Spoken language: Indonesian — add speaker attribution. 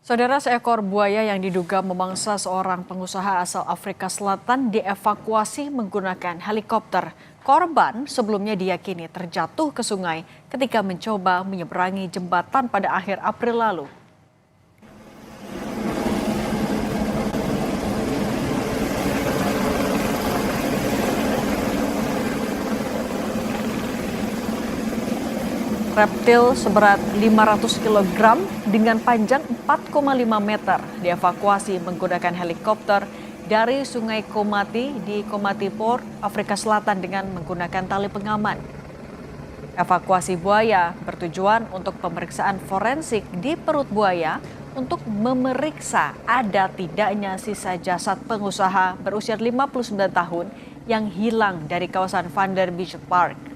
Speaker 1: Saudara, seekor buaya yang diduga memangsa seorang pengusaha asal Afrika Selatan dievakuasi menggunakan helikopter. Korban sebelumnya diyakini terjatuh ke sungai ketika mencoba menyeberangi jembatan pada akhir April lalu. Reptil seberat 500 kg dengan panjang 4,5 meter dievakuasi menggunakan helikopter dari Sungai Komati di Komati Port, Afrika Selatan dengan menggunakan tali pengaman. Evakuasi buaya bertujuan untuk pemeriksaan forensik di perut buaya untuk memeriksa ada tidaknya sisa jasad pengusaha berusia 59 tahun yang hilang dari kawasan Vanderbilt Park.